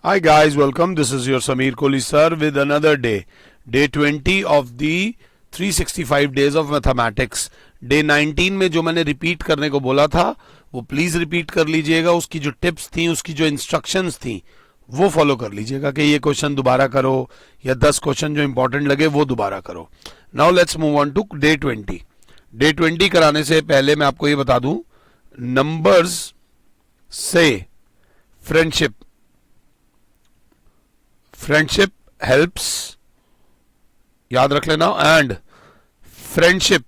Hi guys, welcome. This is your Sameer Kohli sir with another day. Day 20 of the 365 days of mathematics. Day 19 में जो मैंने repeat करने को बोला था वो प्लीज रिपीट कर लीजिएगा. उसकी जो टिप्स थी, उसकी जो इंस्ट्रक्शंस थी वो फॉलो कर लीजिएगा कि ये क्वेश्चन दोबारा करो या 10 क्वेश्चन जो इंपॉर्टेंट लगे वो दोबारा करो. Now let's move on to day 20. Day 20 कराने से पहले मैं आपको ये बता दूं, नंबर्स से फ्रेंडशिप हेल्प्स, याद रख लेना, एंड फ्रेंडशिप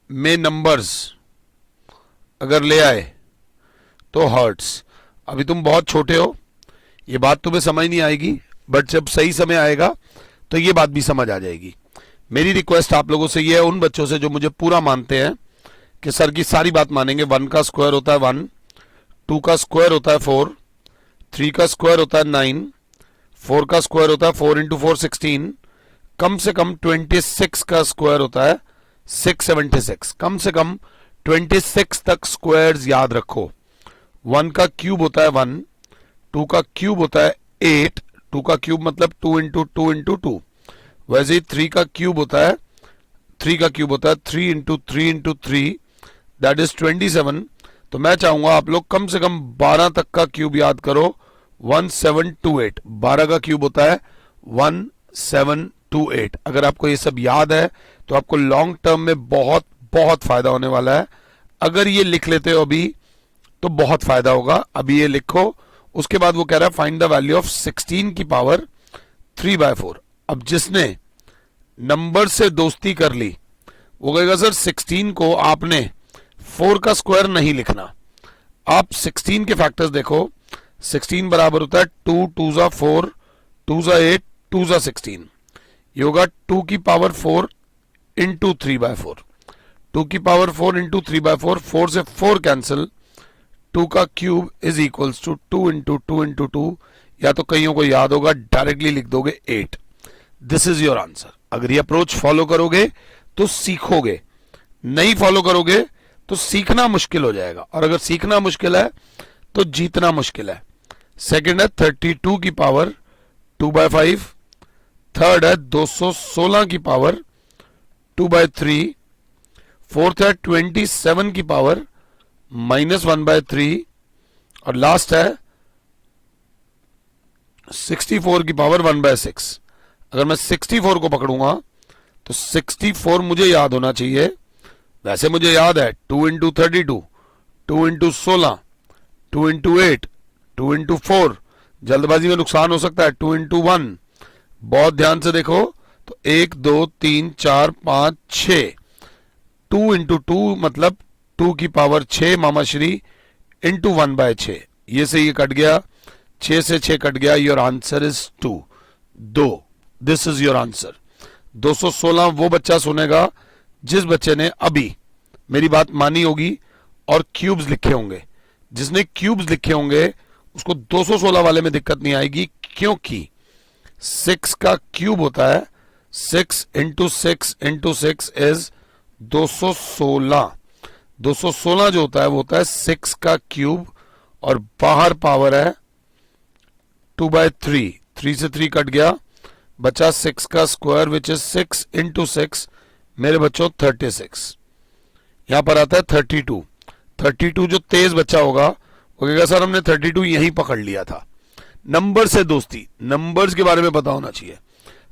में नंबर्स अगर ले आए तो हर्ट्स. अभी तुम बहुत छोटे हो, ये बात तुम्हें समझ नहीं आएगी, बट जब सही समय आएगा तो ये बात भी समझ आ जाएगी. मेरी रिक्वेस्ट आप लोगों से ये है, उन बच्चों से जो मुझे पूरा मानते हैं कि सर की सारी बात मानेंगे, 1 का स्क्वायर होता है 1, 2 का स्क्वायर होता है 4, 3 का स्क्वायर होता है 9, 4 का स्क्वायर होता है 4 इंटू 4 16, कम से कम 26 का स्क्वायर होता है 676. कम से कम 26 तक स्क्वायर्स याद रखो. 1 का क्यूब होता है 1, 2 का क्यूब होता है 8, 2 का क्यूब मतलब 2 इंटू 2 इंटू 2. वैसे ही 3 का क्यूब होता है 3 इंटू 3 इंटू 3, दैट इज 27. तो मैं चाहूंगा आप लोग कम से कम 12 तक का क्यूब याद करो. 1728, 12 का क्यूब होता है 1728. अगर आपको ये सब याद है तो आपको लॉन्ग टर्म में बहुत बहुत फायदा होने वाला है. अगर ये लिख लेते हो अभी तो बहुत फायदा होगा. अभी ये लिखो. उसके बाद वो कह रहा है फाइंड द वैल्यू ऑफ 16 की पावर 3/4. अब जिसने नंबर से दोस्ती कर ली वो कहेगा सर 16 को आपने 4 का स्क्वायर नहीं लिखना. आप 16 के फैक्टर्स देखो. 16 बराबर होता है 2 2 जा 4, 2 जा 8, 2 जा 16. ये होगा 2 की पावर 4 इंटू 3/4. 2 की पावर 4 इंटू 3/4, 4 से 4 कैंसिल. 2 का cube is equals to 2 into 2 into 2. या तो कईयों को याद होगा, डायरेक्टली लिख दोगे 8. This is your answer. अगर ये अप्रोच फॉलो करोगे तो सीखोगे, नहीं फॉलो करोगे तो सीखना मुश्किल हो जाएगा, और अगर सीखना मुश्किल है तो जीतना मुश्किल है. सेकंड है 32 की पावर 2/5. थर्ड है 216 की पावर 2/3. फोर्थ है 27 की पावर -1/3. और लास्ट है 64 की पावर 1/6. अगर मैं 64 को पकड़ूंगा तो 64 मुझे याद होना चाहिए. वैसे मुझे याद है 2 इंटू 32, 2 इंटू 16, 2 इंटू 8, 2 इंटू 4. जल्दबाजी में नुकसान हो सकता है. 2 इंटू 1. बहुत ध्यान से देखो तो 1 2 3 4 5 6. 2 इंटू 2 मतलब 2 की पावर 6 मामाश्री इंटू 1/6. ये से ये कट गया, 6 से 6 कट गया. Your answer is 2. This is your answer. 216 वो बच्चा सुनेगा जिस बच्चे ने अभी मेरी बात मानी होगी और क्यूब्स लिखे होंगे. जिसने क्यूब्स लिखे होंगे उसको 216 वाले में दिक्कत नहीं आएगी, क्योंकि 6 का क्यूब होता है 6 इंटू 6 इंटू 6 इज 216. 216 जो होता है वो होता है 6 का क्यूब, और बाहर पावर है 2/3. 3 से 3 कट गया, बचा 6 का स्क्वायर विच इज 6 इंटू 6. मेरे बच्चों 36. यहां पर आता है 32. 32 जो तेज बच्चा होगा वो कहेगा सर हमने 32 यहीं पकड़ लिया था. नंबर से दोस्ती, नंबर्स के बारे में पता होना चाहिए.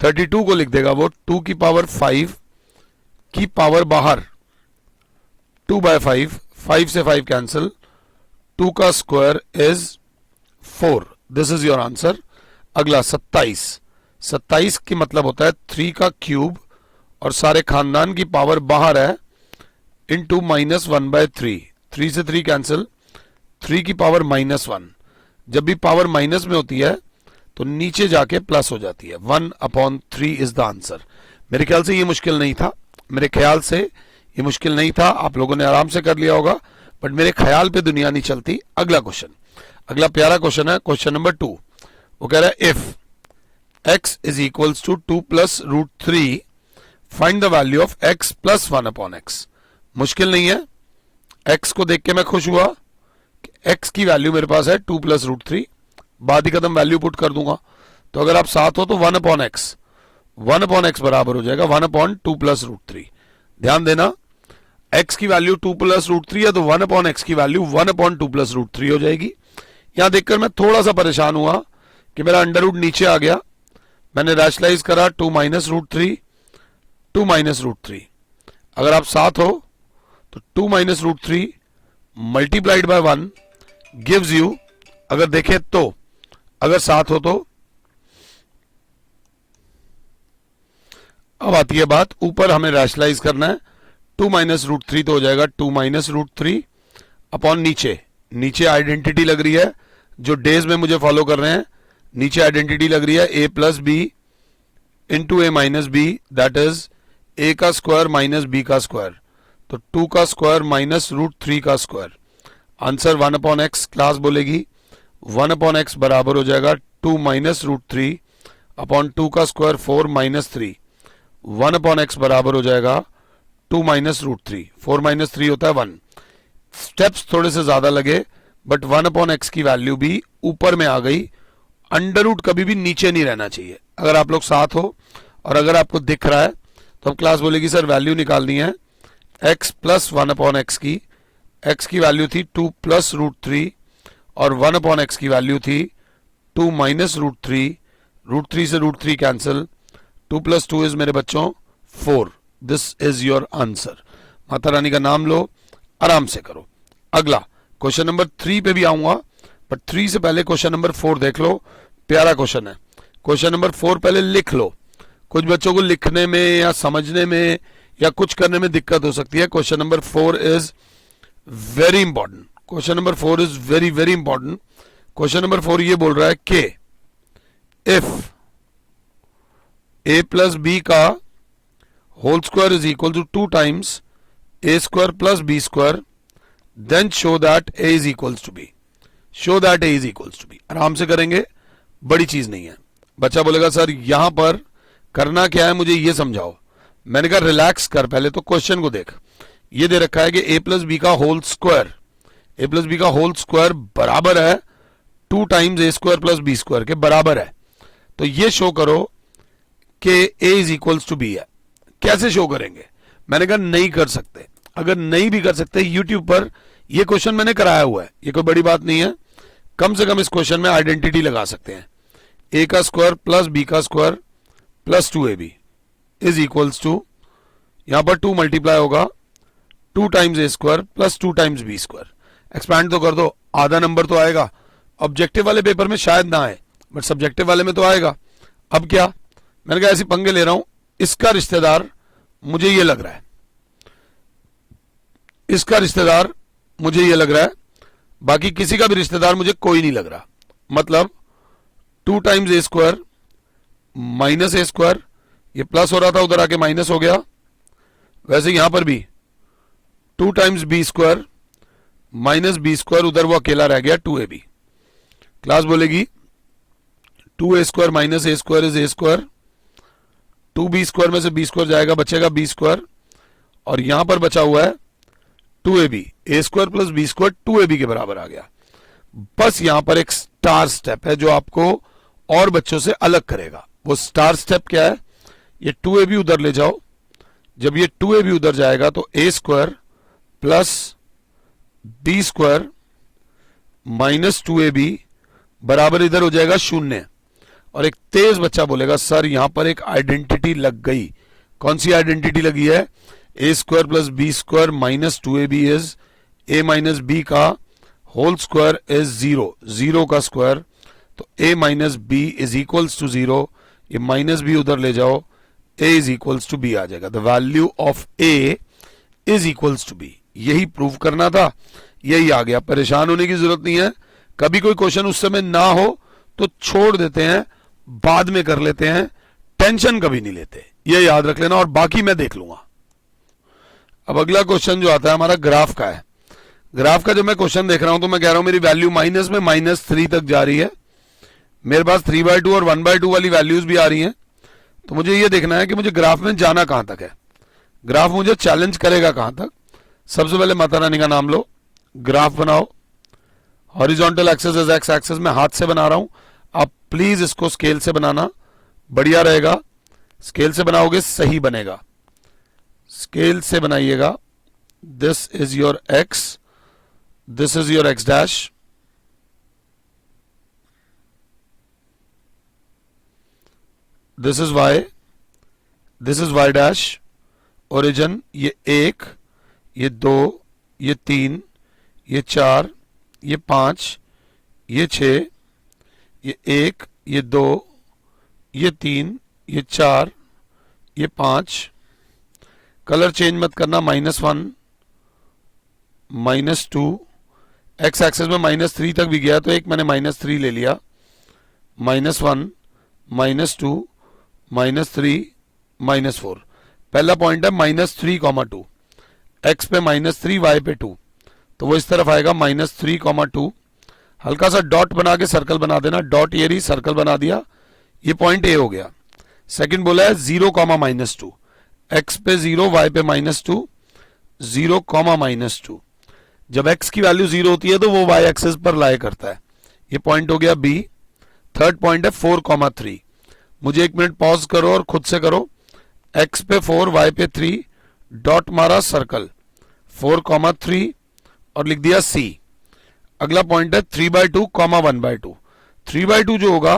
32 को लिख देगा वो 2 की पावर 5 की पावर बाहर 2/5. 5 से 5 कैंसिल. 2 का square is 4. This is your answer. अगला 27. 27 की मतलब होता है 3 का क्यूब और सारे खानदान की पावर बाहर है इंटू -1/3. 3 से 3 कैंसिल. 3 की पावर -1. जब भी पावर माइनस में होती है तो नीचे जाके प्लस हो जाती है. 1/3 इज द आंसर. मेरे ख्याल से ये मुश्किल नहीं था. आप लोगों ने आराम से कर लिया होगा, बट मेरे ख्याल पे दुनिया नहीं चलती. अगला क्वेश्चन, अगला प्यारा क्वेश्चन है, क्वेश्चन नंबर 2. वो कह रहा है if x is equals to 2 plus √3 find the value of x plus 1/x. मुश्किल नहीं है. x को देख के मैं खुश हुआ, एक्स की वैल्यू मेरे पास है 2 प्लस रूट थ्री, बात ही खत्म, वैल्यू पुट कर दूंगा। तो अगर आप साथ हो तो 1 अपॉन एक्स, 1 अपॉन एक्स बराबर हो जाएगा 1 अपॉन 2 प्लस रूट थ्री। ध्यान देना, x की वैल्यू 2 प्लस रूट थ्री है तो 1 अपॉन एक्स की value 1 upon 2 plus root three हो जाएगी। यहां देखकर मैं थोड़ा सा परेशान हुआ कि मेरा अंडर रूट नीचे आ गया, मैंने रैशनलाइज करा 2 minus root three, 2 minus root three. अगर आप साथ हो तो 2 minus root three multiplied by 1 gives you, अगर देखें तो, अगर साथ हो तो, अब आती है बात, ऊपर हमें रैशनलाइज करना है, 2 माइनस रूट थ्री तो हो जाएगा 2 माइनस रूट थ्री अपॉन नीचे, नीचे आइडेंटिटी लग रही है, जो डेज में मुझे फॉलो कर रहे हैं, नीचे आइडेंटिटी लग रही है a plus b into a minus b, that is a का स्क्वायर माइनस b का स्क्वायर, तो 2 का स्क्वायर माइनस रूट थ्री का square. Answer 1 upon x, class बोलेगी 1 अपॉन एक्स बराबर हो जाएगा 2 माइनस रूट थ्री अपॉन 2 का square 4 minus three, 1 upon x बराबर हो जाएगा 2 minus root three, 4 minus three होता है 1। स्टेप्स थोड़े से ज्यादा लगे बट 1 अपॉन एक्स की वैल्यू भी ऊपर में आ गई। अंडर रूट कभी भी नीचे नहीं रहना चाहिए। अगर आप लोग साथ हो और अगर आपको दिख रहा है तो अब क्लास बोलेगी सर वैल्यू निकालनी है x प्लस 1 अपॉन एक्स की, x की वैल्यू थी 2 प्लस रूट थ्री और 1 अपॉन एक्स की वैल्यू थी 2 माइनस रूट थ्री से root three cancel, 2 plus 2 is मेरे बच्चों 4। This is your answer. Mata Rani का नाम लो, आराम से करो। अगला क्वेश्चन नंबर 3 पे भी आऊंगा बट 3 से पहले क्वेश्चन नंबर 4 देख लो, प्यारा क्वेश्चन है। क्वेश्चन नंबर 4 पहले लिख लो, कुछ बच्चों को लिखने में या समझने में या कुछ करने में दिक्कत हो सकती है। Question number 4 is very important, question number 4 is very very important. Question number 4 ये बोल रहा है कि इफ a प्लस बी का whole square is equal to 2 times a square plus B square, then show that a is equals to b, show that a is equals to b. आराम से करेंगे, बड़ी चीज नहीं है। बच्चा बोलेगा सर यहां पर करना क्या है, मुझे ये समझाओ। मैंने कहा रिलैक्स कर, पहले तो क्वेश्चन को देख। ये दे रखा है कि a प्लस बी का whole square, a plus b का होल स्क्वायर बराबर है 2 times a square plus B square के बराबर है। तो ये शो करो कि a is equals to b है। कैसे शो करेंगे? मैंने कहा नहीं कर सकते। अगर नहीं भी कर सकते, यूट्यूब पर ये क्वेश्चन मैंने कराया हुआ है, ये कोई बड़ी बात नहीं है। कम से कम इस क्वेश्चन में आइडेंटिटी लगा सकते हैं, a का स्क्वायर प्लस b का square plus 2ab is equals to, यहां पर 2 मल्टीप्लाई होगा 2 times a square plus 2 times b square. Expand तो कर दो, आधा नंबर तो आएगा। ऑब्जेक्टिव वाले पेपर में शायद ना आए बट सब्जेक्टिव वाले में तो आएगा। अब क्या, मैंने कहा ऐसी पंगे ले रहा हूं, इसका रिश्तेदार मुझे ये लग रहा है, इसका रिश्तेदार मुझे ये लग रहा है, बाकी किसी का भी रिश्तेदार मुझे कोई नहीं लग रहा। मतलब 2 times a square minus a square, ये प्लस हो रहा था उधर आके माइनस हो गया। वैसे यहां पर भी 2 times b square minus b square, उधर वो अकेला रह गया 2ab। क्लास बोलेगी 2a square minus a square is a square, 2b square में से b स्क्वायर जाएगा, बचेगा b स्क्वायर, और यहां पर बचा हुआ है 2ab, a square plus b square 2ab के बराबर आ गया। बस यहां पर एक स्टार स्टेप है जो आपको और बच्चों से अलग करेगा। वो स्टार स्टेप क्या है? ये 2ab उधर ले जाओ, जब ये 2ab उधर जाएगा तो a square plus b square minus 2ab बराबर इधर हो जाएगा 0। और एक तेज बच्चा बोलेगा सर यहां पर एक आइडेंटिटी लग गई। कौन सी आइडेंटिटी लगी है? a square plus B square minus 2ab is a minus B का होल स्क्वायर इज 0, 0 का स्क्वायर, तो a minus B is equals to 0। ये माइनस बी उधर ले जाओ, a is equals to B आ जाएगा। The value of a is equals to B, यही प्रूव करना था, यही आ गया। परेशान होने की जरूरत नहीं है। कभी कोई क्वेश्चन उस समय ना हो तो छोड़ देते हैं, बाद में कर लेते हैं, टेंशन कभी नहीं लेते, ये याद रख लेना, और बाकी मैं देख लूंगा। अब अगला क्वेश्चन जो आता है हमारा ग्राफ का है। ग्राफ का जब मैं क्वेश्चन देख रहा हूं तो मैं कह रहा हूं मेरी वैल्यू माइनस में -3 तक जा रही है, मेरे पास 3/2 और 1/2 वाली वैल्यूज भी आ रही हैं। तो मुझे ये देखना है कि मुझे ग्राफ में जाना कहां तक है, ग्राफ मुझे चैलेंज करेगा कहां तक। सबसे पहले माता रानी का नाम लो, ग्राफ बनाओ। Horizontal axis is x axis में हाथ से बना रहा हूं, आप प्लीज इसको स्केल से बनाना, बढ़िया रहेगा। स्केल से बनाओगे सही बनेगा, स्केल से बनाइएगा। This is your x, this is your x dash, this is y, this is y dash. Origin ये 1, ये 2, ये 3, ये 4, ये 5, ये 6, ये 1, ये 2, ये 3, ये 4, ये 5। कलर चेंज मत करना, -1, -2, एक्स एक्सेस में -3 तक भी गया तो एक मैंने -3 ले लिया, -1, -2, -3, -4। पहला पॉइंट है -3, 2, एक्स पे -3, वाई पे 2, तो वो इस तरफ आएगा -3, 2। हल्का सा डॉट बना के सर्कल बना देना, डॉट ये रही, सर्कल बना दिया, ये पॉइंट ए हो गया। सेकंड बोला है 0, -2, एक्स पे 0, वाई पे -2, 0, -2। जब एक्स की वैल्यू 0 होती है तो वो वाई एक्सिस पर लाई करता है, ये पॉइंट हो गया बी। थर्ड पॉइंट है 4, 3। मुझे 1 मिनट पॉज करो और खुद से करो। एक्स पे 4, वाई पे 3, डॉट मारा, सर्कल 4, 3 और लिख दिया सी। अगला पॉइंट है 3/2, 1/2। 3/2 जो होगा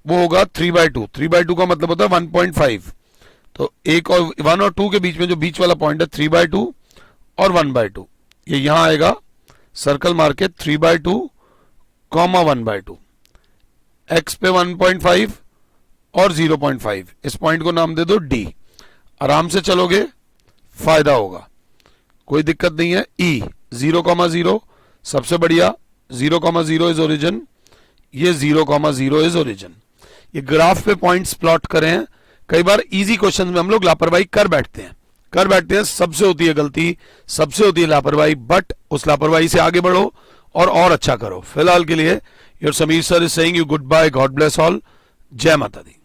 वो होगा 3/2। 3/2 का मतलब होता है 1.5। तो 1 और 2 के बीच में जो बीच वाला पॉइंट है 3/2 और 1/2, ये यहां आएगा। सर्कल मार के 3/2, 1/2। एक्स पे 1.5 और 0.5, इस पॉइंट को नाम दे दो डी। आराम से चलोगे, फायदा होगा, कोई दिक्कत नहीं है। ई 0, सबसे बढ़िया। 0, इज ओरिजिन, ये 0, इज ओरिजिन। ये ग्राफ पे पॉइंट्स प्लॉट करें हैं। कई बार इजी क्वेश्चन में हम लोग लापरवाही कर बैठते हैं, सबसे होती है गलती, सबसे होती है लापरवाही, बट उस लापरवाही से आगे बढ़ो और अच्छा करो। फिलहाल के लिए your Sameer sir is saying you goodbye, God bless all, जय माता दी।